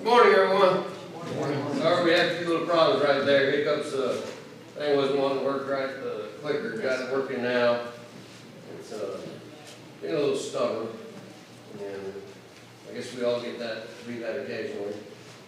Good morning, everyone. Good morning. Sorry, we had a few little problems right there. Hiccups, thing wasn't wanting to work right. The clicker got it working now. It's being a little stubborn, and I guess we all get that, do that occasionally.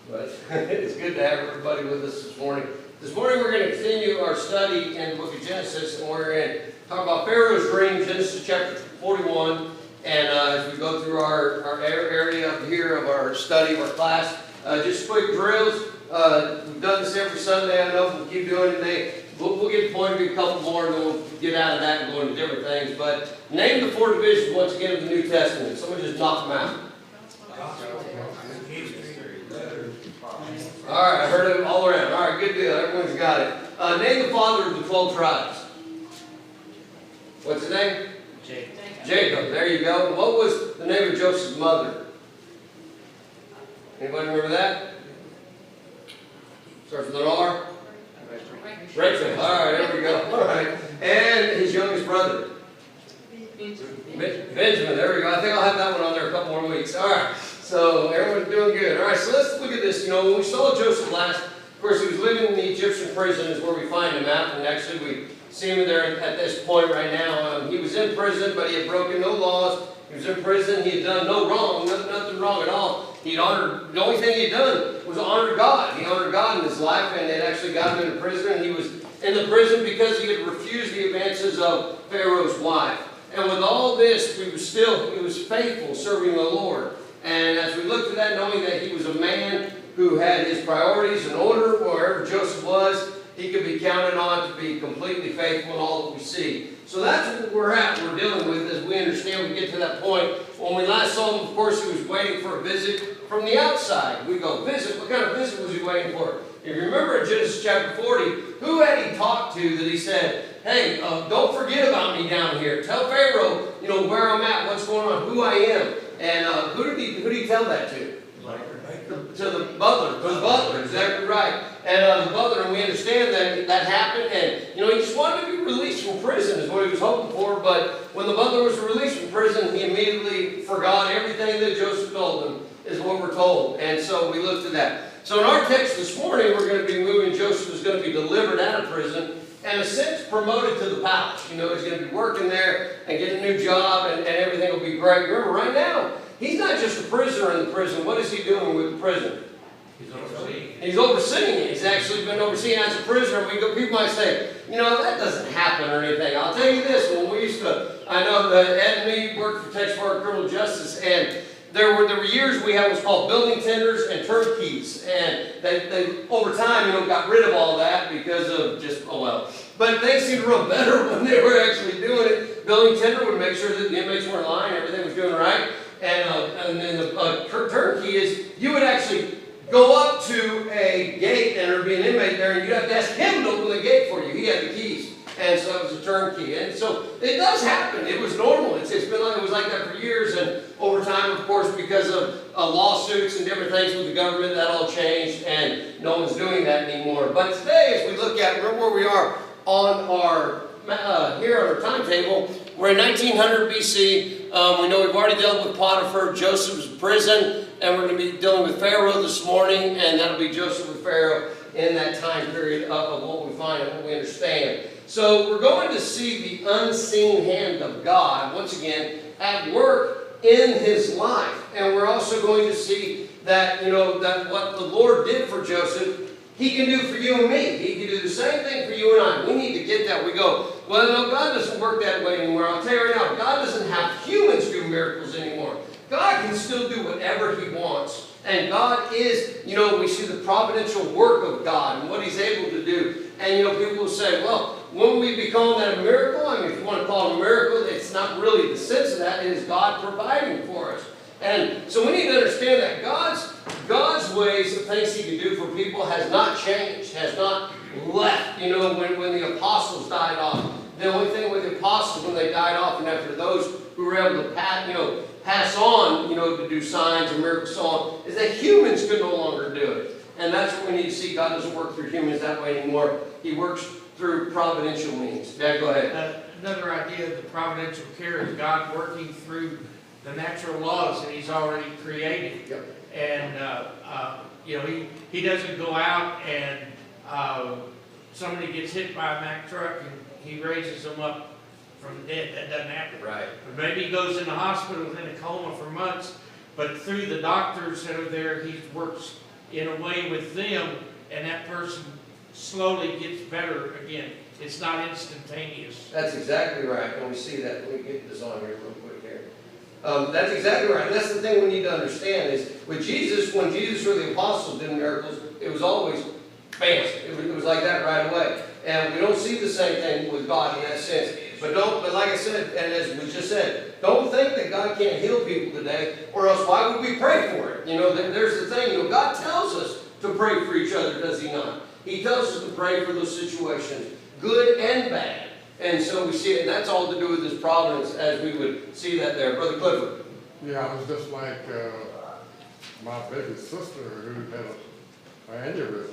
But it's good to have everybody with us this morning. This morning we're going to continue our study in the book of Genesis, and we're going to talk about Pharaoh's dream, Genesis chapter 41. And as we go through our area up here of our study, of our class, just quick drills. We've done this every Sunday. I know we'll keep doing it today. We'll get the point of view a couple more, and then we'll get out of that and go into different things. But name the 4 divisions once again of the New Testament. Someone just knock them out. All right, I heard it all around. All right, good deal. Everyone's got it. Name the father of the 12 tribes. What's his name? Jacob. Jacob. There you go. What was the name of Joseph's mother? Anybody remember that? Starts with an R. Rachel. All right, there we go. All right. And his youngest brother. Benjamin. There we go. I think I'll have that one on there a couple more weeks. All right. So everyone's doing good. All right. So let's look at this. You know, when we saw Joseph last, of course, he was living in the Egyptian prison is where we find him at. And actually, we see him there at this point right now. He was in prison, but he had broken no laws. He was in prison. He had done no wrong, nothing wrong at all. He'd honored, the only thing he'd done was honor God. He honored God in his life, and it actually got him into prison. And he was in the prison because he had refused the advances of Pharaoh's wife. And with all this, he was faithful serving the Lord. And as we looked at that, knowing that he was a man who had his priorities in order, wherever Joseph was, he could be counted on to be completely faithful in all that we see. So that's what we're at, we're dealing with, as we understand, we get to that point. When we last saw him, of course, he was waiting for a visit from the outside. We go, visit? What kind of visit was he waiting for? If you remember in Genesis chapter 40, who had he talked to that he said, hey, don't forget about me down here. Tell Pharaoh, where I'm at, what's going on, who I am. And who did he tell that to? To the butler. To the butler, exactly right. And the butler, and we understand that happened. And, he just wanted to be released from prison is what he was hoping for. But when the butler was released from prison, he immediately forgot everything that Joseph told him, is what we're told. And so we looked at that. So in our text this morning, we're going to be moving. Joseph is going to be delivered out of prison and, in a sense, promoted to the palace. He's going to be working there and get a new job, and everything will be great. Remember, right now, he's not just a prisoner in the prison. What is he doing with the prison? He's overseeing. He's overseeing it. He's actually been overseeing as a prisoner. People might say, that doesn't happen or anything. I'll tell you this, I know that Ed and me worked for Texas Department of Criminal Justice, and there were years we had what's called building tenders and turnkeys, and they over time, got rid of all that because of just, But things seemed to run better when they were actually doing it. Building tender would make sure that the inmates weren't lying, everything was doing right. And then the turnkey is you would actually go up to a gate, and there'd be an inmate there, and you'd have to ask him to open the gate for you. He had the keys. And so it was a turnkey. And so it does happen. It was normal. It was like that for years. And over time, of course, because of lawsuits and different things with the government, that all changed. And no one's doing that anymore. But today, as we look at where we are on our, here on our timetable, we're in 1900 BC. We know we've already dealt with Potiphar, Joseph's prison. And we're going to be dealing with Pharaoh this morning. And that'll be Joseph with Pharaoh in that time period of what we find and what we understand. So we're going to see the unseen hand of God, once again, at work in his life. And we're also going to see that, that what the Lord did for Joseph, he can do for you and me. He can do the same thing for you and I. We need to get that. We go, well, no, God doesn't work that way anymore. I'll tell you right now, God doesn't have humans do miracles anymore. God can still do whatever he wants. And God is, we see the providential work of God and what he's able to do. And, people will say, well, wouldn't we be calling that a miracle? I mean, if you want to call it a miracle, it's not really the sense of that. It is God providing for us. And so we need to understand that God's ways of things he can do for people has not changed, has not left. When the apostles died off, the only thing with the apostles when they died off, and after those who were able to pass on, to do signs and miracles, so on, is that humans could no longer do it. And that's what we need to see. God doesn't work through humans that way anymore. He works through providential means. Dad, go ahead. Another idea of the providential care is God working through the natural laws that he's already created. Yep. And, he doesn't go out and somebody gets hit by a Mack truck and he raises them up from the dead. That doesn't happen. Right. But maybe he goes in the hospital in a coma for months, but through the doctors that are there, he works in a way with them, and that person slowly gets better again. It's not instantaneous. That's exactly right. And we see that. Let me get this on here real quick here. That's exactly right. And that's the thing we need to understand is with Jesus, when Jesus or the apostles did miracles, it was always bam. It was like that right away. And we don't see the same thing with God in that sense. But like I said, and as we just said, don't think that God can't heal people today, or else why would we pray for it? There's the thing. God tells us to pray for each other, does he not? He tells us to pray for those situations, good and bad. And so we see it, and that's all to do with his providence, as we would see that there. Brother Clifford. Yeah, I was just like my baby sister who had an aneurysm,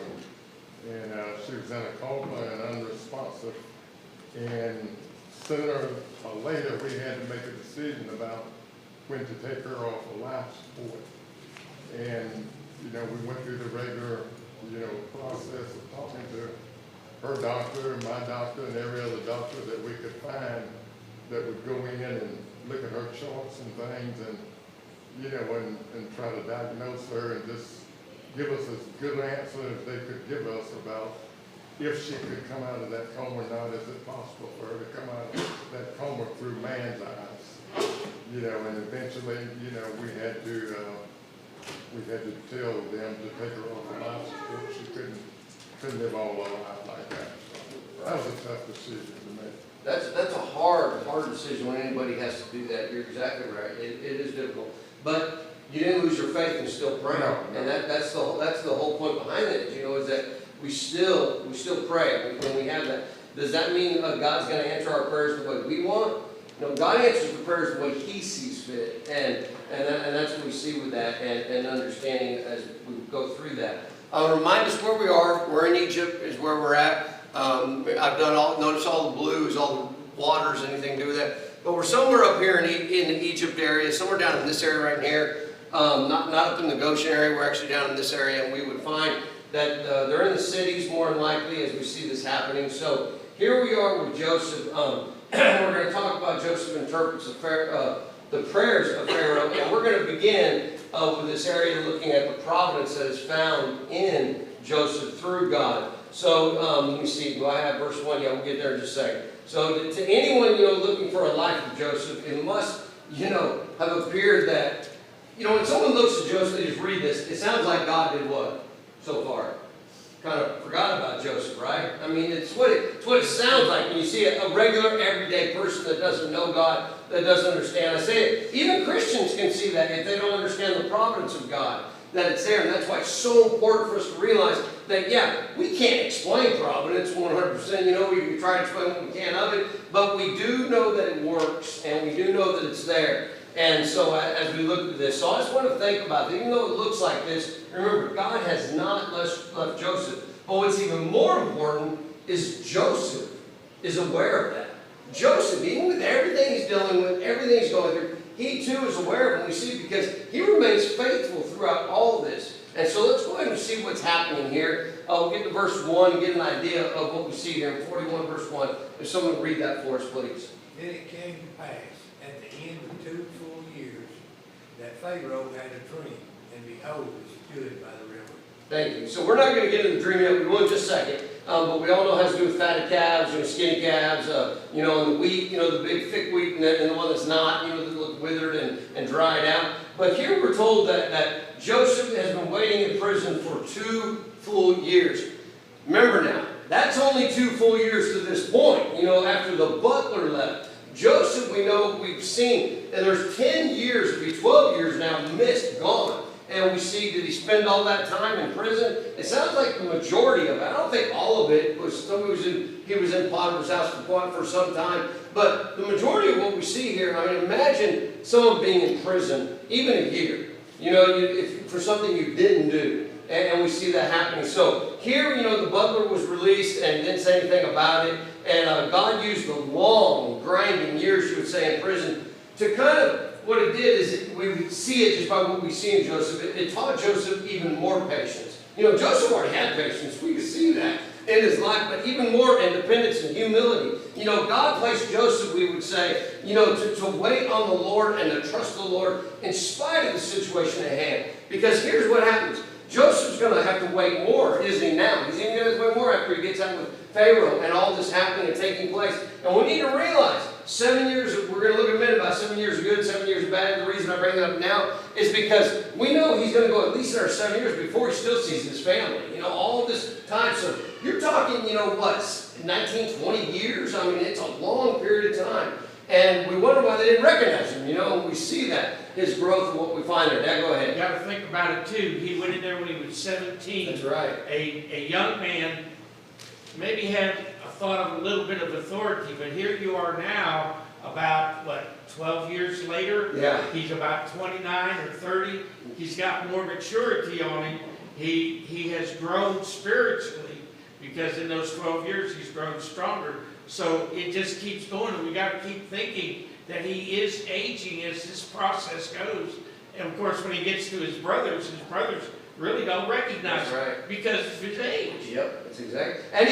and she was in a coma and unresponsive. And sooner or later, we had to make a decision about when to take her off of life support. And, we went through the regular, process of talking to her doctor, my doctor, and every other doctor that we could find that would go in and look at her charts and things and, you know, and try to diagnose her and just give us as good an answer as they could give us about if she could come out of that coma or not. Is it possible for her to come out of that coma through man's eyes? You know, and eventually, you know, we had to tell them to take her off the life support. She couldn't live all her life like that. So that was a tough decision to make. That's a hard decision when anybody has to do that. You're exactly right. It is difficult. But you didn't lose your faith and still pray. No. And that's the whole point behind it, you know, is that we still pray when we have that. Does that mean God's going to answer our prayers the way we want? No, God answers the prayers the way He sees fit. And that's what we see with that and understanding as we go through that. Remind us where we are. We're in Egypt is where we're at. I've notice all the blue is all the waters, anything to do with that. But we're somewhere up here in the Egypt area, somewhere down in this area right here. Not up in the Goshen area, we're actually down in this area, and we would find that they're in the cities more than likely as we see this happening. So here we are with Joseph. We're going to talk about Joseph interprets the prayers of Pharaoh, and we're going to begin with this area looking at the providence that is found in Joseph through God. So let me see, do I have verse 1? Yeah, we'll get there in just a second. So to anyone, you know, looking for a life of Joseph, it must, you know, have appeared that, you know, when someone looks at Joseph, they just read this, it sounds like God did what so far? Kind of forgot about Joseph, right? I mean, it's what it sounds like when you see a regular, everyday person that doesn't know God, that doesn't understand. I say it, even Christians can see that if they don't understand the providence of God, that it's there. And that's why it's so important for us to realize that, yeah, we can't explain providence 100%. You know, we try to explain what we can of it, but we do know that it works, and we do know that it's there. And so as we look at this, so I just want to think about it. Even though it looks like this, remember, God has not left Joseph. But what's even more important is Joseph is aware of that. Joseph, even with everything he's dealing with, everything he's going through, he too is aware of it. And we see it because he remains faithful throughout all of this. And so let's go ahead and see what's happening here. We'll get to verse 1 and get an idea of what we see here in 41 verse 1. If someone would read that for us, please. Then it came to pass at the end of 2 full years that Pharaoh had a dream, and behold, it stood by the river. Thank you. So we're not going to get into the dream yet. We will in just a second. But we all know it has to do with fatted calves, you know, skinny calves, you know, and the wheat, you know, the big thick wheat and the one that's not, you know, that look withered and dried out. But here we're told that Joseph has been waiting in prison for 2 full years. Remember now, that's only 2 full years to this point, you know, after the butler left. Joseph, we know, we've seen, and there's 10 years, it'll be 12 years now, missed, gone. And we see, did he spend all that time in prison? It sounds like the majority of it. I don't think all of it was, he was in Potiphar's house for some time. But the majority of what we see here, I mean, imagine someone being in prison, even a year, you know, for something you didn't do. And we see that happening. So here, you know, the butler was released and didn't say anything about it. And God used the long, grinding years, you would say, in prison to kind of, what it did is we would see it just by what we see in Joseph. It taught Joseph even more patience. You know, Joseph already had patience. We could see that in his life, but even more independence and humility. You know, God placed Joseph, we would say, you know, to wait on the Lord and to trust the Lord in spite of the situation at hand. Because here's what happens. Joseph's going to have to wait more, isn't he now? He's even going to wait more after he gets out with Pharaoh and all this happening and taking place. And we need to realize 7 years, we're going to look in a minute about 7 years of good, 7 years of bad. The reason I bring it up now is because we know he's going to go at least another 7 years before he still sees his family. You know, all this time. So you're talking, you know, what, 19, 20 years? I mean, it's a long period of time. And we wonder why they didn't recognize him, you know, and we see that, his growth and what we find there. Dad, go ahead. You got to think about it too. He went in there when he was 17. That's right. A young man, maybe had a thought of a little bit of authority, but here you are now, about, what, 12 years later? Yeah. He's about 29 or 30. He's got more maturity on him. He has grown spiritually because in those 12 years he's grown stronger. So it just keeps going, and we got to keep thinking that he is aging as this process goes. And of course, when he gets to his brothers really don't recognize him because of his age. Yep, that's exactly. And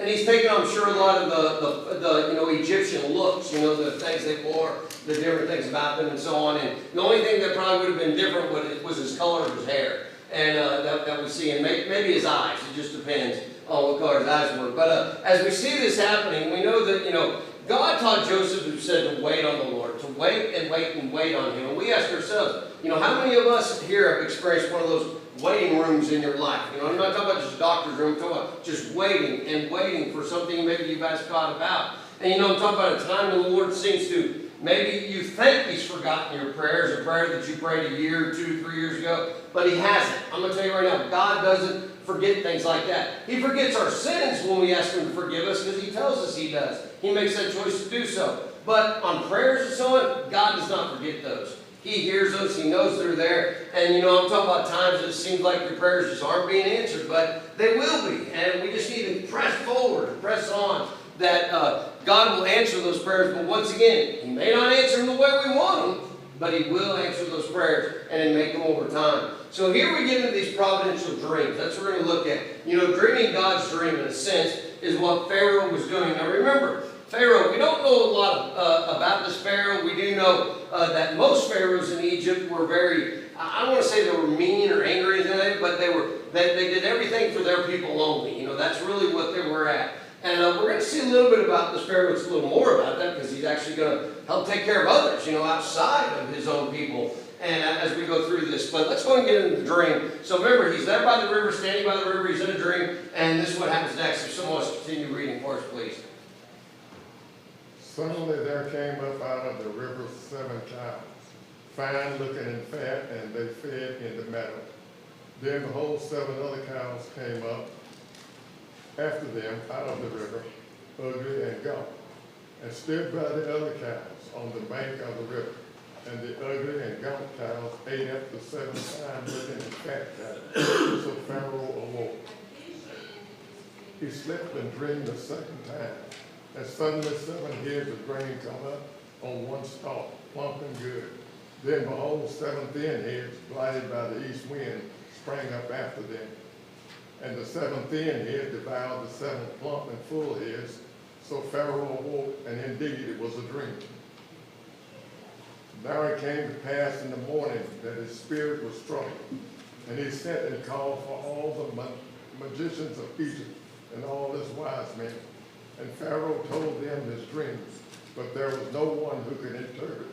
he's taken, I'm sure, a lot of the you know, Egyptian looks, you know, the things they wore, the different things about them and so on. And the only thing that probably would have been different was his color of his hair. And that we see, and maybe his eyes. It just depends on what color his eyes were. But as we see this happening, we know that, God taught Joseph, who said to wait on the Lord, to wait and wait and wait on Him. And we ask ourselves, how many of us here have experienced one of those waiting rooms in your life? I'm not talking about just a doctor's room, I'm talking about just waiting and waiting for something maybe you've asked God about. And I'm talking about a time when the Lord seems to, maybe you think He's forgotten your prayers, a prayer that you prayed a year, 2, 3 years ago, but He hasn't. I'm going to tell you right now, God doesn't forget things like that. He forgets our sins when we ask Him to forgive us because He tells us He does. He makes that choice to do so. But on prayers and so on, God does not forget those. He hears us. He knows they're there. And, I'm talking about times that it seems like your prayers just aren't being answered, but they will be. And we just need to press forward and press on that God will answer those prayers. But once again, He may not answer them the way we want them, but He will answer those prayers and make them over time. So here we get into these providential dreams. That's what we're going to look at. Dreaming God's dream, in a sense, is what Pharaoh was doing. Now remember, Pharaoh, we don't know a lot about this Pharaoh. We do know that most pharaohs in Egypt were very, I don't want to say they were mean or angry, but they did everything for their people only. That's really what they were at. And we're going to see a little bit about this Pharaoh. It's a little more about that because he's actually going to help take care of others, outside of his own people. And as we go through this, but let's go and get into the dream. So remember, he's there by the river, standing by the river. He's in a dream, and this is what happens next. If someone wants to continue reading for us, please. Suddenly there came up out of the river 7 cows, fine looking and fat, and they fed in the meadow. Then behold, 7 other cows came up after them out of the river, ugly and gaunt, and stood by the other cows on the bank of the river. And the ugly and gaunt cows ate up the 7 fine looking and fat cows. So Pharaoh awoke. He slept and dreamed the second time. And suddenly 7 heads of grain come up on one stalk, plump and good. Then behold, 7 thin heads, blighted by the east wind, sprang up after them. And the 7 thin head devoured the 7 plump and full heads. So Pharaoh awoke, and indeed it was a dream. Now it came to pass in the morning that his spirit was troubled, and he sent and called for all the magicians of Egypt and all his wise men. And Pharaoh told them his dreams, but there was no one who could interpret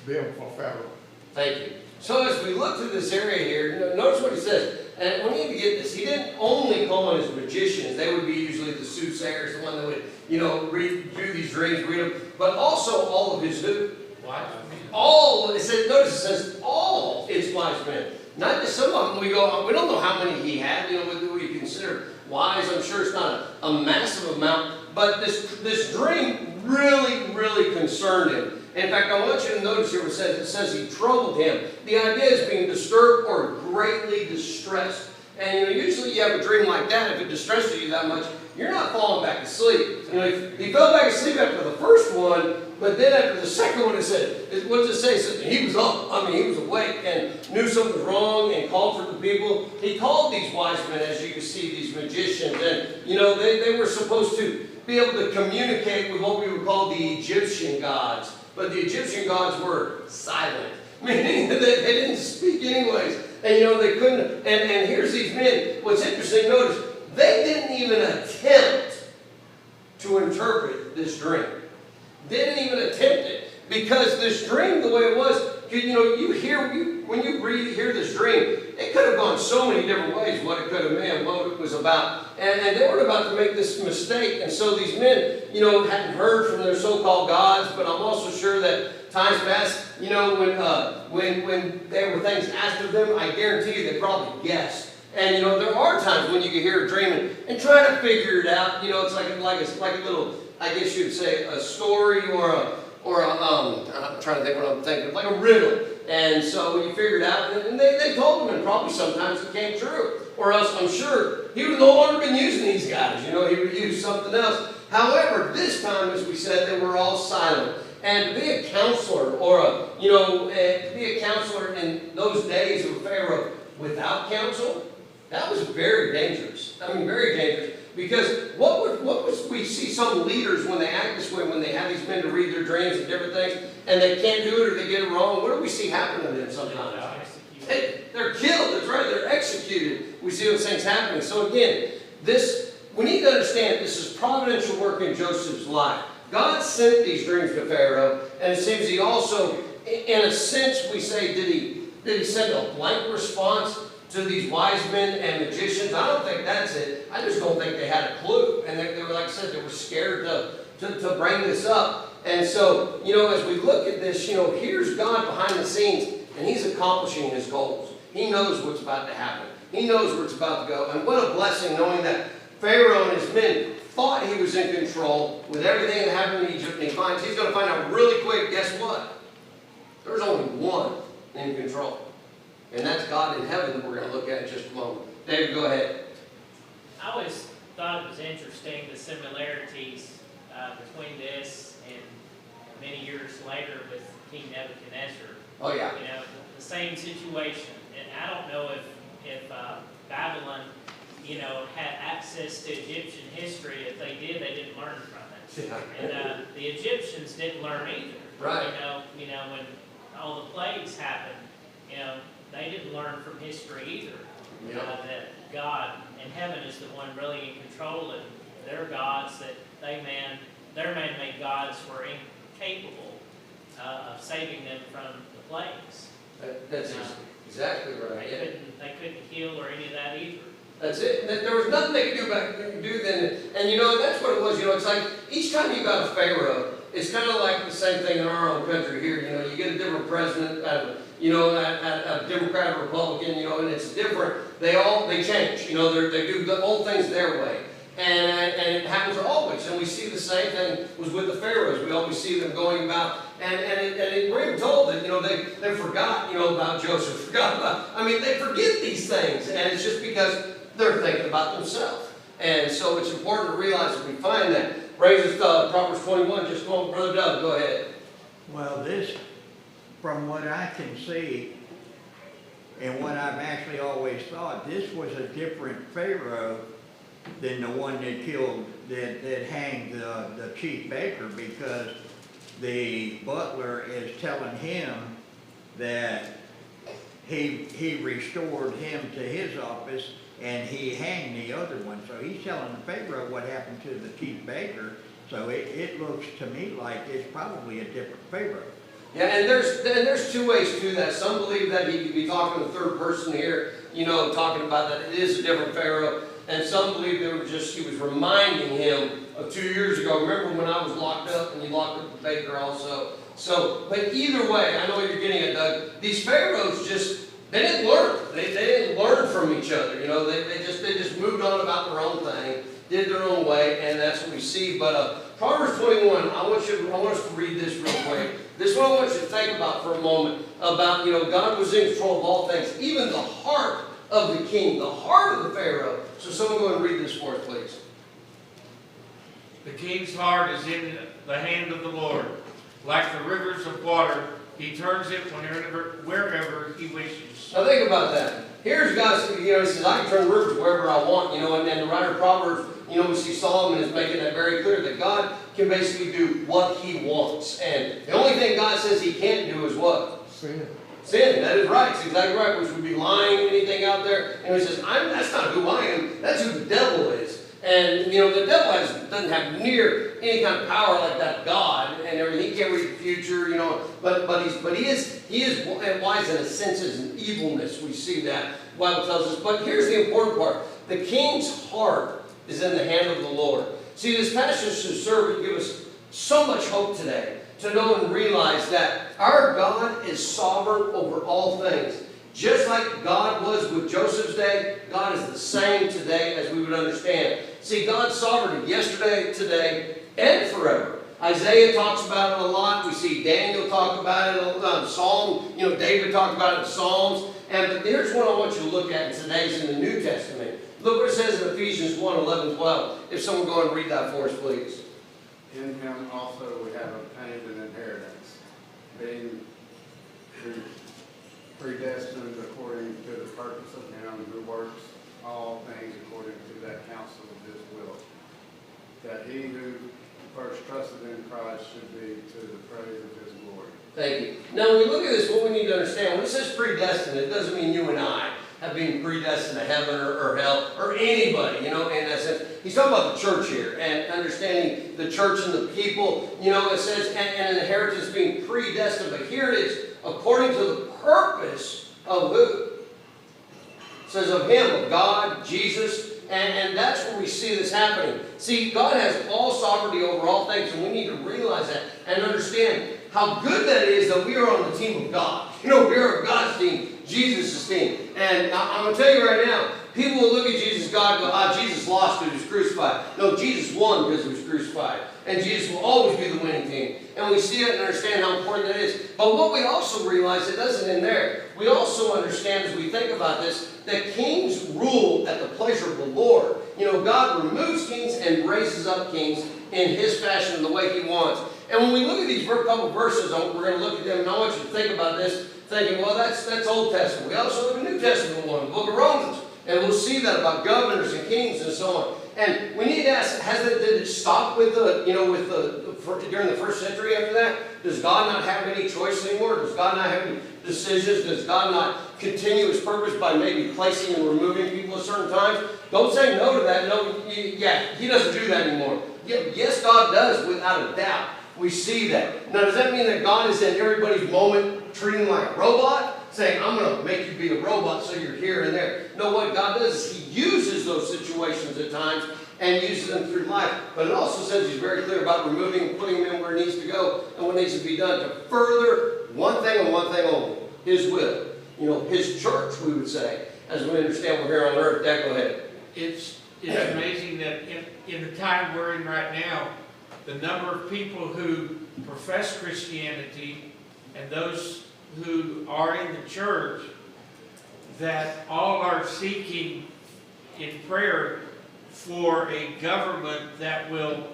them for Pharaoh. Thank you. So as we look through this area here, notice what he says. And we need to get this. He didn't only call on his magicians. They would be usually the soothsayers, the one that would, do these dreams, read them. But also all of his who? Wise men. All, notice it says all his wise men. Not just some of them. We don't know how many he had. What we consider wise. I'm sure it's not a massive amount. But this dream really, really concerned him. In fact, I want you to notice here what it says he troubled him. The idea is being disturbed or greatly distressed. And usually you have a dream like that, if it distresses you that much, you're not falling back asleep. He fell back asleep after the first one, but then after the second one, what does it say? It said he was up. He was awake and knew something was wrong and called for the people. He called these wise men, as you can see, these magicians. And, they were supposed to be able to communicate with what we would call the Egyptian gods. But the Egyptian gods were silent, meaning that they didn't speak anyways. And, they couldn't. And here's these men. What's interesting, notice, they didn't even attempt to interpret this dream. Didn't even attempt it. Because this dream, the way it was, when you hear this dream, it could have gone so many different ways, what it could have meant, what it was about. And they weren't about to make this mistake. And so these men, hadn't heard from their so-called gods, but I'm also sure that times past, when there were things asked of them, I guarantee you they probably guessed. And there are times when you can hear a dream and try to figure it out. It's like a little, I guess you'd say, a story or I'm trying to think what I'm thinking, like a riddle. And so you figure it out, and they told him, and probably sometimes it came true. Or else, I'm sure, he would no longer been using these guys. He would use something else. However, this time, as we said, they were all silent. And to be a counselor, to be a counselor in those days of Pharaoh without counsel, that was very dangerous. Very dangerous. Because what was we see some leaders when they act this way, when they have these men to read their dreams and different things, and they can't do it or they get it wrong, what do we see happen to them sometimes? They're killed, that's right, they're executed. We see those things happening. So again, we need to understand this is providential work in Joseph's life. God sent these dreams to Pharaoh, and it seems he also, in a sense, we say, did he send a blank response to these wise men and magicians? I don't think that's it. I just don't think they had a clue. And they were, like I said, they were scared to bring this up. And so, as we look at this, here's God behind the scenes, and he's accomplishing his goals. He knows what's about to happen. He knows where it's about to go. And what a blessing knowing that Pharaoh and his men thought he was in control with everything that happened in Egypt. And he's going to find out really quick, guess what? There's only one in control. And that's God in heaven that we're going to look at in just a moment. David, go ahead. I always thought it was interesting, the similarities between this and many years later with King Nebuchadnezzar. Oh, yeah. The same situation. And I don't know if Babylon, had access to Egyptian history. If they did, they didn't learn from it. Yeah. And the Egyptians didn't learn either. Right. When all the plagues happened, they didn't learn from history either. Yeah. That God in heaven is the one really in control, and their gods that their man-made gods were incapable of saving them from the plagues. That's exactly right. Yeah. They couldn't heal or any of that either. That's it. There was nothing they could do then. And that's what it was. It's like each time you got a Pharaoh, it's kind of like the same thing in our own country here. You get a different president, a Democrat or Republican, and it's different. They change. They do the old things their way. And it happens always. And we see the same thing was with the Pharaohs. We always see them going about, we're even told that, they forgot, about Joseph, they forget these things. And it's just because they're thinking about themselves. And so it's important to realize that we find that. Brings us to Proverbs 21. Just come on, Brother Doug, go ahead. Well, this, from what I can see, and what I've actually always thought, this was a different Pharaoh than the one that hanged the chief baker, because the butler is telling him that he restored him to his office and he hanged the other one. So he's telling the Pharaoh what happened to the chief baker. So it looks to me like it's probably a different Pharaoh. Yeah, and there's two ways to that. Some believe that he could be talking to the third person here, talking about that it is a different Pharaoh. And some believe he was reminding him of 2 years ago. Remember when I was locked up and you locked up the baker also? So, but either way, I know what you're getting at, Doug. These Pharaohs they didn't learn. They didn't learn from each other. They just moved on about their own thing, did their own way, and that's what we see. But Proverbs 21, I want us to read this real quick. This one I want you to think about for a moment, about, God was in control of all things, even the heart of the king, the heart of the Pharaoh. So someone go and read this for us, please. The king's heart is in the hand of the Lord. Like the rivers of water, he turns it wherever he wishes. Now think about that. Here's God, he says, I can turn rivers wherever I want, and the writer of Proverbs, we see Solomon is making that very clear, that God can basically do what he wants. And the only thing God says he can't do is what? Sin. Sin, that is right. It's exactly right, which would be lying, anything out there. And he says, that's not who I am. That's who the devil is. And, the devil doesn't have near any kind of power like that God and everything. He can't read the future, but he is wise in a sense as an evilness. We see that. The Bible tells us. But here's the important part. The king's heart is in the hand of the Lord. See, this passage to serve give us so much hope today, to know and realize that our God is sovereign over all things. Just like God was with Joseph's day, God is the same today as we would understand. See, God's sovereign yesterday, today, and forever. Isaiah talks about it a lot. We see Daniel talk about it. Psalm, David talked about it in Psalms. But here's what I want you to look at today's in the New Testament. Look what it says in Ephesians 1, 11, 12. If someone go and read that for us, please. In him also we have obtained an inheritance, being predestined according to the purpose of him who works all things according to that counsel of his will, that he who first trusted in Christ should be to the praise of his glory. Thank you. Now, when we look at this, what we need to understand, when it says predestined, it doesn't mean you and I have been predestined to heaven or hell, or anybody, in that sense. He's talking about the church here, and understanding the church and the people, it says, and an inheritance being predestined, but here it is, according to the purpose of who? It says of him, of God, Jesus, and that's where we see this happening. See, God has all sovereignty over all things, and we need to realize that and understand how good that is that we are on the team of God. We are God's team, Jesus' team. And I'm going to tell you right now, people will look at Jesus, God, and go, Jesus lost because he was crucified. No, Jesus won because he was crucified. And Jesus will always be the winning team. And we see it and understand how important that is. But what we also realize, it doesn't end there. We also understand as we think about this, that kings rule at the pleasure of the Lord. God removes kings and raises up kings in his fashion and the way he wants. And when we look at these couple verses, we're going to look at them, and I want you to think about this, thinking, well, that's Old Testament. We also look at the New Testament one, the book of Romans, and we'll see that about governors and kings and so on. And we need to ask, did it stop with during the first century after that? Does God not have any choice anymore? Does God not have any decisions? Does God not continue his purpose by maybe placing and removing people at certain times? Don't say no to that. No, he doesn't do that anymore. Yes, God does, without a doubt. We see that. Now, does that mean that God is in everybody's moment treating them like a robot? Saying, I'm going to make you be a robot so you're here and there. No, what God does is he uses those situations at times and uses them through life. But it also says he's very clear about removing, putting him in where he needs to go and what needs to be done to further one thing and one thing only, his will. His church, we would say, as we understand we're here on earth. Dad, go ahead. It's amazing that in the time we're in right now, the number of people who profess Christianity and those who are in the church, that all are seeking in prayer for a government that will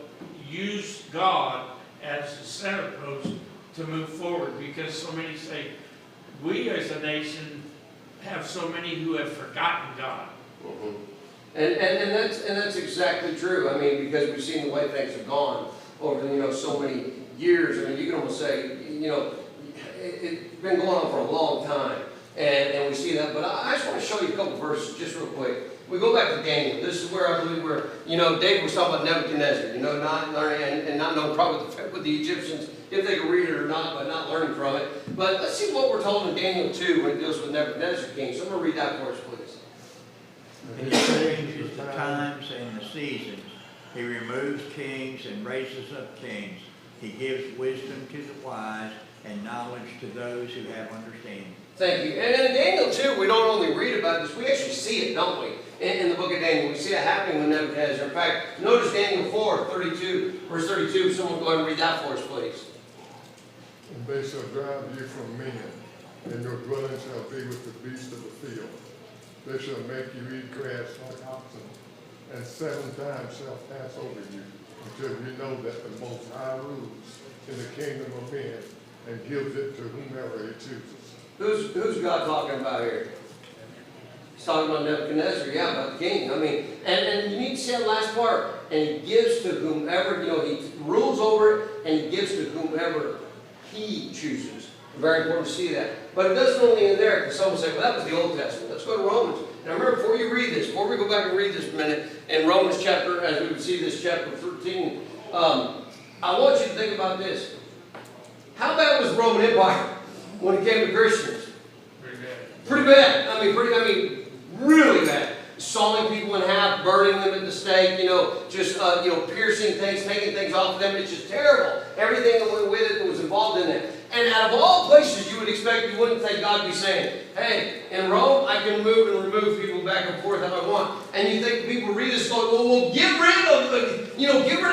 use God as the center post to move forward, because so many say, we as a nation have so many who have forgotten God. Mm-hmm. And that's exactly true. I mean, because we've seen the way things have gone over so many years. I mean, you can almost say it's been going on for a long time, and we see that. But I just want to show you a couple verses just real quick. We go back to Daniel. This is where I believe David was talking about Nebuchadnezzar, not learning and not knowing probably with the Egyptians if they could read it or not, but not learning from it. But let's see what we're told in Daniel 2 when it deals with Nebuchadnezzar king. So I'm going to read that for us, please. And he changes the times and the seasons. He removes kings and raises up kings. He gives wisdom to the wise and knowledge to those who have understanding. Thank you. And in Daniel 2, we don't only read about this, we actually see it, don't we? In the book of Daniel, we see it happening with Nebuchadnezzar. In fact, notice Daniel 4, 32, verse 32. Someone go ahead and read that for us, please. And they shall drive you from men, and your dwelling shall be with the beasts of the field. They shall make you eat grass like oxen, and 7 times shall pass over you, until you know that the Most High rules in the kingdom of men, and gives it to whomever he chooses. Who's God talking about here? He's talking about Nebuchadnezzar, yeah, about the king. I mean, and you need to see that last part. And he gives to whomever, he rules over it, and he gives to whomever he chooses. Very important to see that. But it doesn't only end there, because someone say, well, that was the Old Testament. Let's go to Romans. Now remember, before you read this, before we go back and read this a minute, in Romans chapter, as we would see this chapter 13, I want you to think about this. How bad was the Roman Empire when it came to Christians? Pretty bad. Pretty bad. I mean, really bad. Sawing people in half, burning them at the stake, piercing things, taking things off of them. It's just terrible. Everything that went with it that was involved in it. And out of all places you would expect, you wouldn't think God would be saying, hey, in Rome, I can move and remove people back and forth how I want. And you think people read this going, well, get rid of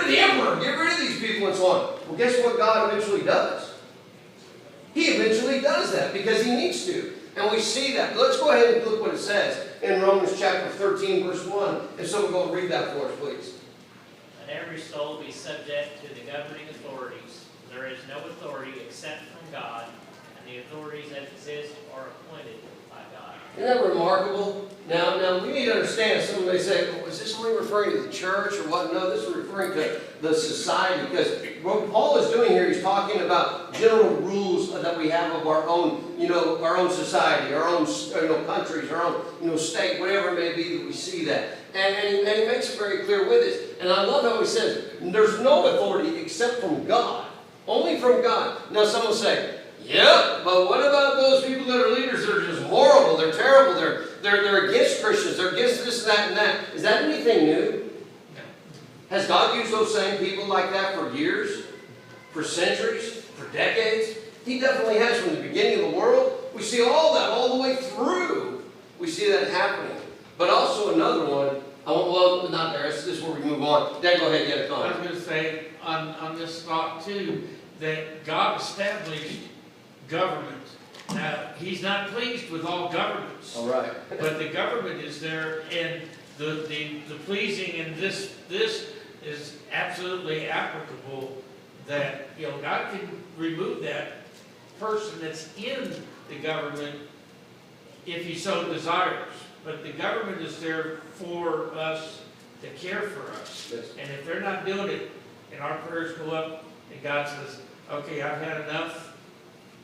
the emperor, get rid of these people and so on. Well, guess what God eventually does? He eventually does that because he needs to. And we see that. Let's go ahead and look what it says in Romans chapter 13, verse 1. If someone go and read that for us, please. Let every soul be subject to the governing authorities. There is no authority except from God, and the authorities that exist are appointed by God. Isn't that remarkable? Now, we need to understand, somebody say, well, is this only referring to the church or what? No, this is referring to the society, because what Paul is doing here, he's talking about general rules that we have of our own, our own society, our own, countries, our own, state, whatever it may be that we see that. And he makes it very clear with it. And I love how he says, there's no authority except from God. Only from God. Now, some will say, yeah, but what about those people that are leaders that are just horrible, they're terrible, they're against Christians, they're against this, that, and that. Is that anything new? Has God used those same people like that for years? For centuries? For decades? He definitely has from the beginning of the world. We see all that all the way through. We see that happening. But also another one, well, not there, this is where we move on. Dad, go ahead and get a I comment. was going to say on this thought too, that God established government. Now, he's not pleased with all governments. All right. But the government is there, and the pleasing, and this is absolutely applicable, that, God can remove that person that's in the government if he so desires. But the government is there for us to care for us. Yes. And if they're not doing it, and our prayers go up, and God says, okay, I've had enough,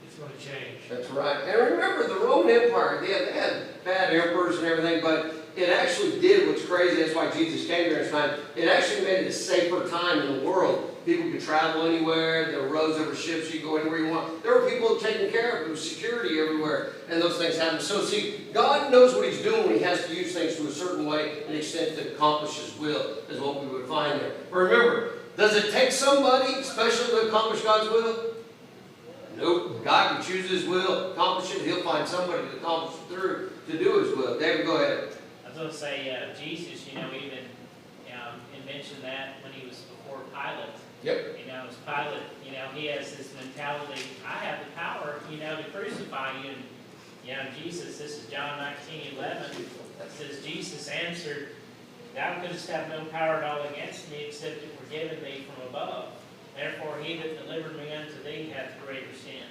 it's going to change. That's right. And remember, the Roman Empire, they had bad emperors and everything, but it actually did what's crazy. That's why Jesus came during this time. It actually made it a safer time in the world. People could travel anywhere. There were roads, there were ships. You could go anywhere you want. There were people taking care of it. There was security everywhere. And those things happened. So see, God knows what he's doing when he has to use things to a certain way and extent to accomplish his will, is what we would find there. But remember, does it take somebody special to accomplish God's will? Nope. God can choose his will, accomplish it. He'll find somebody to accomplish it through, to do his will. David, go ahead. I was going to say, Jesus, even he mentioned that when he was before Pilate. Yep. As Pilate, he has this mentality, I have the power, to crucify you. And, Jesus, this is John 19:11. It says, Jesus answered, thou couldst have no power at all against me, except it were given thee from above. Therefore, he that delivered me unto thee hath greater sin.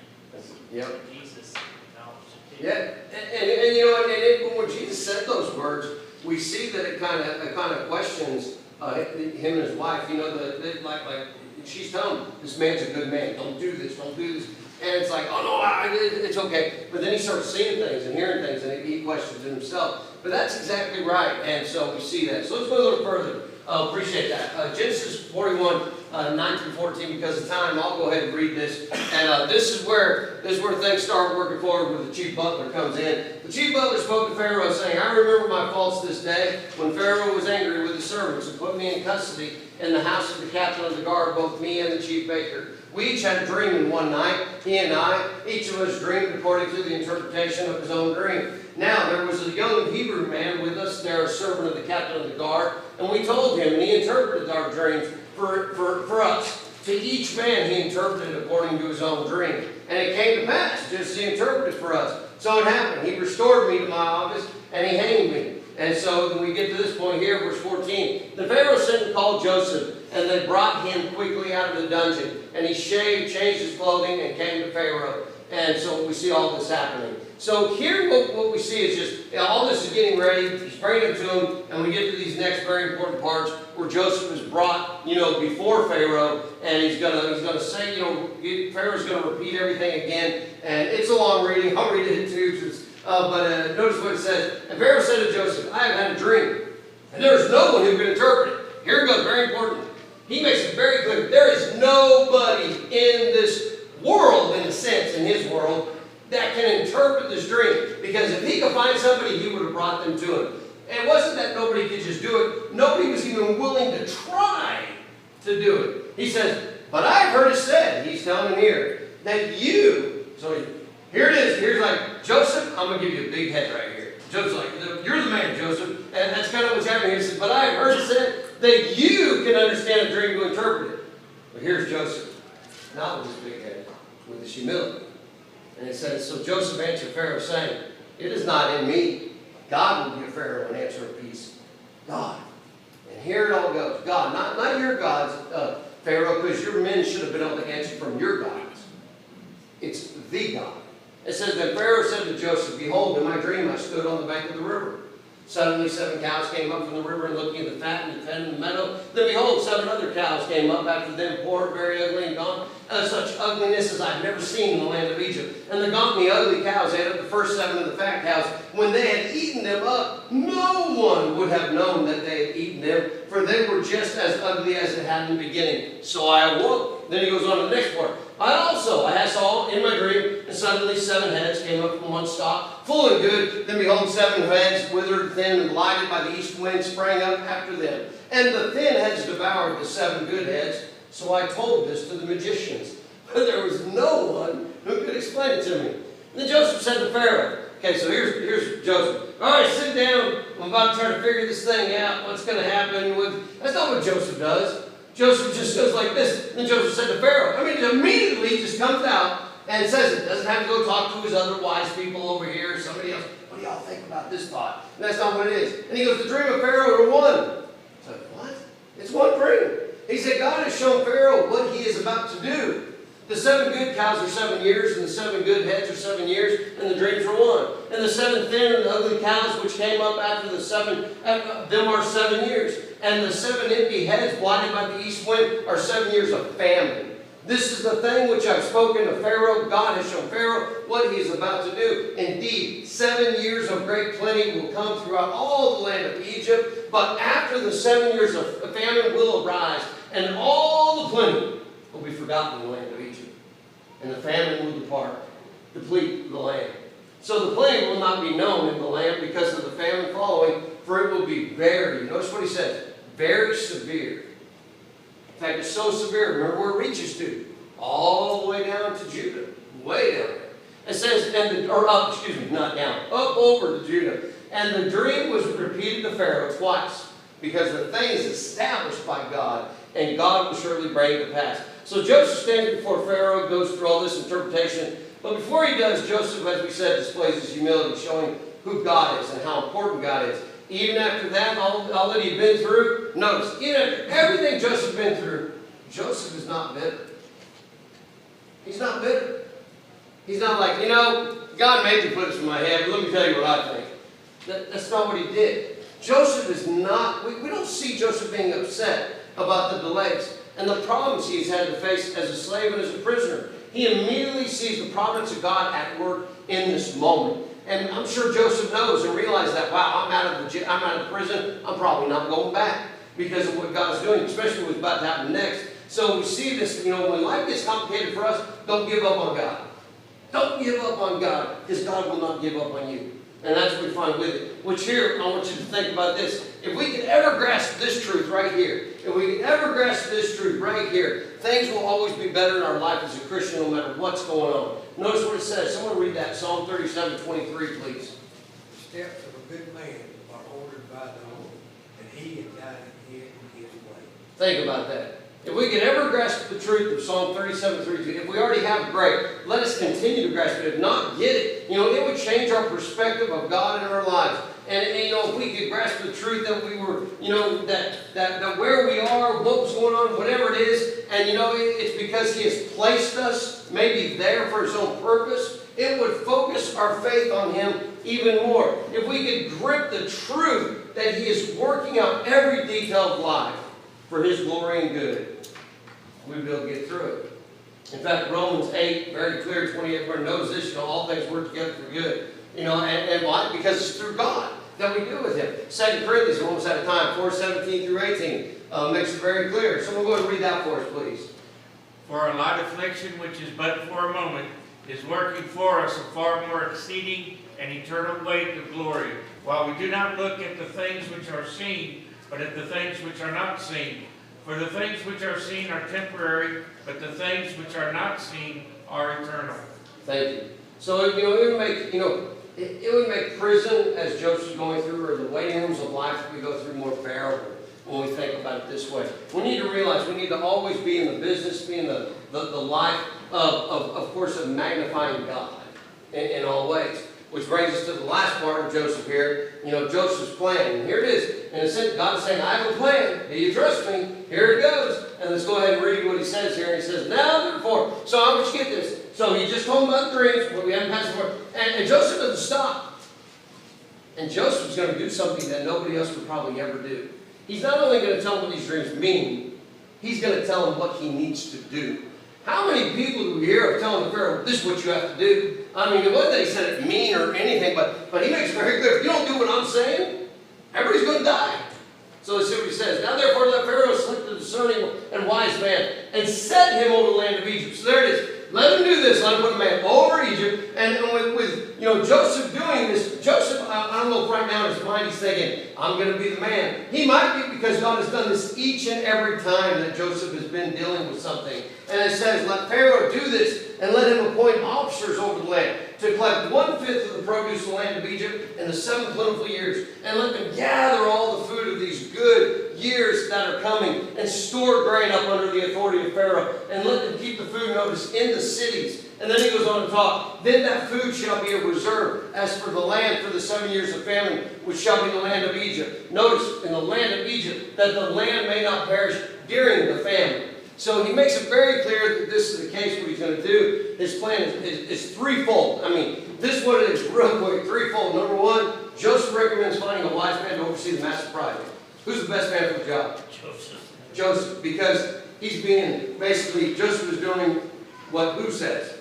Yep. Jesus acknowledged it too. Yeah, and when Jesus said those words, we see that it kind of questions him and his wife. Like she's telling him, this man's a good man. Don't do this. Don't do this. And it's like, oh no, it's okay. But then he starts seeing things and hearing things, and he questions it himself. But that's exactly right. And so we see that. So let's go a little further. Appreciate that. Genesis 41. 9 through 14, because of time, I'll go ahead and read this. And this is where things start working forward when the chief butler comes in. The chief butler spoke to Pharaoh, saying, I remember my faults this day, when Pharaoh was angry with his servants and put me in custody in the house of the captain of the guard, both me and the chief baker. We each had a dream in one night, he and I. Each of us dreamed according to the interpretation of his own dream. Now there was a young Hebrew man with us, there a servant of the captain of the guard, and we told him, and he interpreted our dreams for us. To each man he interpreted according to his own dream. And it came to pass, just as he interpreted for us. So it happened. He restored me to my office, and he hanged me. And so when we get to this point here, verse 14. The Pharaoh sent and called Joseph, and they brought him quickly out of the dungeon. And he shaved, changed his clothing, and came to Pharaoh. And so we see all this happening. So here what we see is just, all this is getting ready. He's praying to him, and we get to these next very important parts where Joseph is brought, before Pharaoh, and he's gonna say, Pharaoh's gonna repeat everything again, and it's a long reading. I'll read it too. But notice what it says. And Pharaoh said to Joseph, I have had a dream, and there is no one who can interpret it. Here it goes, very important. He makes it very clear. There is nobody in this world, in a sense, in his world, that can interpret this dream. Because if he could find somebody, he would have brought them to him. And it wasn't that nobody could just do it. Nobody was even willing to try to do it. He says, but I've heard it said, he's telling him here, that you, so here it is, here's like, Joseph, I'm going to give you a big head right here. Joseph's like, you're the man, Joseph. And that's kind of what's happening here. He says, but I've heard it said that you can understand a dream to interpret it. But here's Joseph, not with his big head, with his humility. And it says, so Joseph answered Pharaoh, saying, it is not in me. God will give Pharaoh an answer of peace. God. And here it all goes. God, not your gods, Pharaoh, because your men should have been able to answer from your gods. It's the God. It says, then Pharaoh said to Joseph, behold, in my dream I stood on the bank of the river. Suddenly 7 cows came up from the river, and looking at the fat and the fen in the meadow. Then behold, 7 other cows came up after them, poor, very ugly and gaunt, such ugliness as I've never seen in the land of Egypt. And the gaunt and the ugly cows ate up the first 7 of the fat cows. When they had eaten them up, no one would have known that they had eaten them, for they were just as ugly as it had in the beginning. So I awoke. Then he goes on to the next part. I saw in my dream, and suddenly 7 heads came up from one stalk, full and good. Then behold, 7 heads, withered, thin, and blighted by the east wind, sprang up after them. And the thin heads devoured the 7 good heads. So I told this to the magicians, but there was no one who could explain it to me. And then Joseph said to Pharaoh, okay, so here's Joseph. All right, sit down. I'm about to try to figure this thing out. What's going to happen with... That's not what Joseph does. Joseph just goes like this. And Joseph said to Pharaoh, immediately he just comes out and says it. Doesn't have to go talk to his other wise people over here or somebody else. What do y'all think about this thought? And that's not what it is. And he goes, the dream of Pharaoh are one. I said, what? It's one dream. He said, God has shown Pharaoh what he is about to do. The 7 good cows are 7 years, and the 7 good heads are 7 years, and the dreams are one. And the 7 thin and ugly cows which came up after the 7, them are 7 years. And the 7 empty heads blinded by the east wind are 7 years of famine. This is the thing which I've spoken to Pharaoh. God has shown Pharaoh what he is about to do. Indeed, 7 years of great plenty will come throughout all the land of Egypt. But after the 7 years of famine will arise, and all the plenty will be forgotten in the land of Egypt. And the famine will depart, deplete the land. So the plenty will not be known in the land because of the famine following, for it will be very, notice what he says, very severe. In fact, it's so severe, remember where it reaches to? All the way down to Judah. Way down there. It says, not down, up over to Judah. And the dream was repeated to Pharaoh twice, because the thing is established by God, and God will surely bring it to pass. So Joseph stands before Pharaoh, goes through all this interpretation. But before he does, Joseph, as we said, displays his humility, showing who God is and how important God is. Even after that, all that he'd been through, notice, even after everything Joseph's been through, Joseph is not bitter. He's not bitter. He's not like, God made me put this in my head, but let me tell you what I think. That's not what he did. Joseph is not, we don't see Joseph being upset about the delays and the problems he's had to face as a slave and as a prisoner. He immediately sees the providence of God at work in this moment. And I'm sure Joseph knows and realizes that, wow, I'm out of prison, I'm probably not going back because of what God's doing, especially what's about to happen next. So we see this, when life gets complicated for us, don't give up on God. Don't give up on God, because God will not give up on you. And that's what we find with it. Which here, I want you to think about this. If we could ever grasp this truth right here, if we could ever grasp this truth right here, things will always be better in our life as a Christian no matter what's going on. Notice what it says. Someone read that. Psalm 37:23, please. The steps of a good man are ordered by the Lord, and he is guiding him in his way. Think about that. If we could ever grasp the truth of Psalm 37:32, if we already have it, great. Let us continue to grasp it. If not, get it. It would change our perspective of God in our lives. And if we could grasp the truth that we were, that where we are, what was going on, whatever it is, and it's because He has placed us maybe there for His own purpose, it would focus our faith on Him even more. If we could grip the truth that He is working out every detail of life for His glory and good, we'd be able to get through it. In fact, Romans 8, very clear, 28, where it knows this, all things work together for good. And why? Because it's through God that we do with Him. 2 Corinthians, we're almost out of time, 4:17 through 18, makes it very clear. Someone go ahead and read that for us, please. For our light affliction, which is but for a moment, is working for us a far more exceeding and eternal weight of glory, while we do not look at the things which are seen, but at the things which are not seen. For the things which are seen are temporary, but the things which are not seen are eternal. Thank you. So, it would make prison, as Joseph's going through, or the waiting rooms of life that we go through, more bearable when we think about it this way. We need to realize we need to always be in the business, be in the life of course, of magnifying God in all ways. Which brings us to the last part of Joseph here. Joseph's plan. And here it is. In a sense, God is saying, I have a plan. Do you trust me? Here it goes. And let's go ahead and read what he says here. He says, now therefore. So I want you to get this. So he just told him about the dreams, but we haven't passed the word. And Joseph doesn't stop. And Joseph's going to do something that nobody else would probably ever do. He's not only going to tell him what these dreams mean, he's going to tell him what he needs to do. How many people do we hear of telling the Pharaoh, this is what you have to do? I mean, it wasn't that he said it mean or anything, but he makes it very clear, if you don't do what I'm saying, everybody's going to die. So let's see what he says. Now therefore let Pharaoh select a discerning and wise man, and set him over the land of Egypt. So there it is. Let him do this. Let him put a man over Egypt. And with Joseph doing this, Joseph, I don't know if right now in his mind he's thinking, I'm going to be the man. He might be, because God has done this each and every time that Joseph has been dealing with something. And it says, let Pharaoh do this, and let him appoint officers over the land, to collect 1/5 of the produce of the land of Egypt in the 7 plentiful years, and let them gather all the food of these good years that are coming, and store grain up under the authority of Pharaoh, and let them keep the food, notice, in the cities. And then he goes on to talk, then that food shall be a reserve, as for the land for the 7 years of famine, which shall be the land of Egypt. Notice, in the land of Egypt, that the land may not perish during the famine. So he makes it very clear that this is the case. What he's going to do, his plan is threefold. I mean, this is what it is, real quick, threefold. Number one, Joseph recommends finding a wise man to oversee the massive project. Who's the best man for the job? Joseph. Joseph, because he's being, basically, Joseph is doing what who says?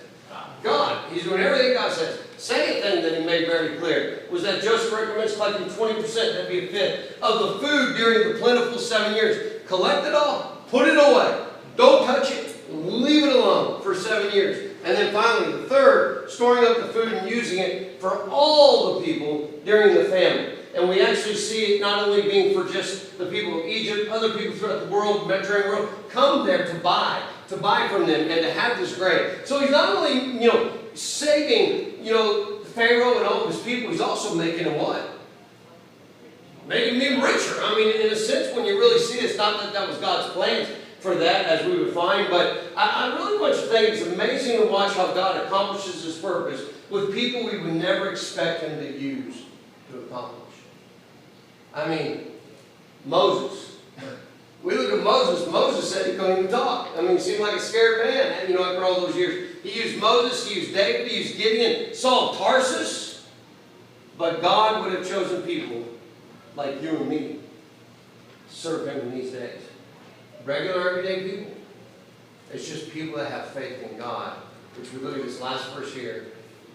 God. He's doing everything God says. Second thing that he made very clear was that Joseph recommends collecting 20%, that'd be 1/5, of the food during the plentiful 7 years. Collect it all, put it away. Don't touch it. Leave it alone for 7 years. And then finally, the third, storing up the food and using it for all the people during the famine. And we actually see it not only being for just the people of Egypt, other people throughout the world, Mediterranean world, come there to buy from them and to have this grain. So he's not only, saving, Pharaoh and all of his people, he's also making them what? Making them richer. I mean, in a sense, when you really see it, it's not that that was God's plans for that, as we would find, but I really want you to think it's amazing to watch how God accomplishes his purpose with people we would never expect him to use to accomplish. I mean, Moses. We look at Moses. Moses said he couldn't even talk. I mean, he seemed like a scared man, after all those years. He used Moses, he used David, he used Gideon, Saul of Tarsus. But God would have chosen people like you and me to serve him in these days. Regular, everyday people. It's just people that have faith in God, which we look at this last verse here.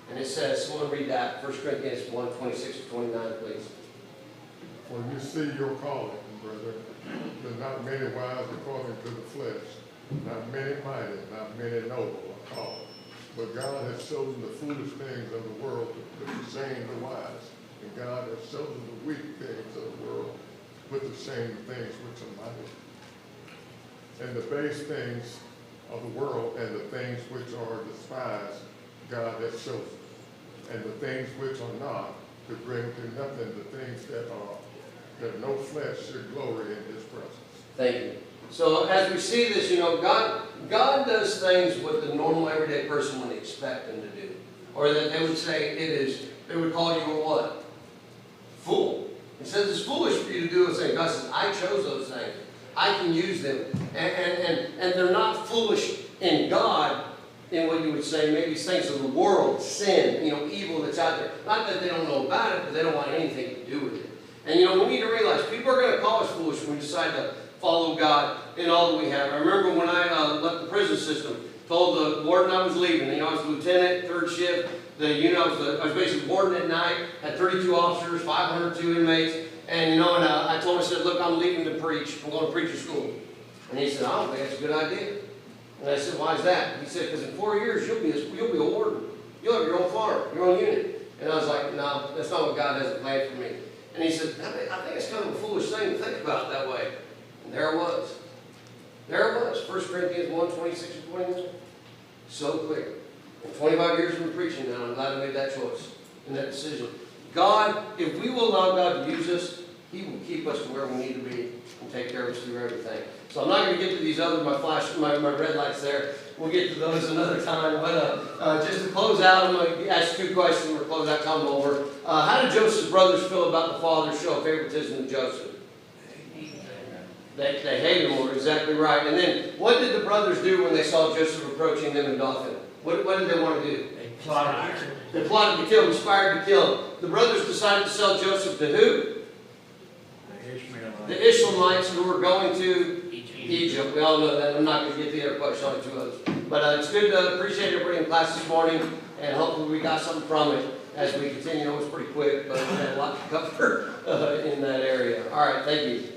And it says, someone read that, 1 Corinthians 1:26-29, please. For you see your calling, brother, but not many wise according to the flesh, not many mighty, not many noble are called. But God has chosen the foolish things of the world to put to shame the wise. And God has chosen the weak things of the world to put to shame the things which are mighty. And the base things of the world and the things which are despised, God has chosen. And the things which are not, to bring to nothing the things that are, that no flesh should glory in his presence. Thank you. So as we see this, God does things what the normal everyday person wouldn't expect him to do. Or that they would say they would call you a what? Fool. He says it's foolish for you to do those things. God says, I chose those things. I can use them. And they're not foolish in God, in what you would say, maybe things of the world, sin, evil that's out there. Not that they don't know about it, but they don't want anything to do with it. And we need to realize people are going to call us foolish when we decide to follow God in all that we have. I remember when I left the prison system, told the warden I was leaving. I was a lieutenant, third shift. I was basically warden at night, had 32 officers, 502 inmates. And I told him, I said, look, I'm leaving to preach. I'm going to preacher school. And he said, I don't think that's a good idea. And I said, why is that? He said, because in 4 years, you'll be a warden. You'll have your own farm, your own unit. And I was like, no, that's not what God has planned for me. And he said, I think it's kind of a foolish thing to think about it that way. And there it was. There it was. 1 Corinthians 1:26-29. So clear. In 25 years of preaching now, I'm glad I made that choice and that decision. God, if we will allow God to use us, he will keep us to where we need to be and take care of us through everything. So I'm not going to get to these other, my red lights there. We'll get to those another time. But just to close out, I'm going to ask 2 questions. We'll close out, come over. How did Joseph's brothers feel about the father's show of favoritism to Joseph? They hated him, exactly right. And then, what did the brothers do when they saw Joseph approaching them in Dothan? What did they want to do? They They plotted to kill him, conspired to kill him. The brothers decided to sell Joseph to who? The Ishmaelites who were going to Egypt. We all know that. I'm not going to get to the other question, only two others. But it's good to appreciate everybody in class this morning, and hopefully we got something from it as we continue. It was pretty quick, but we had a lot to cover in that area. All right, thank you.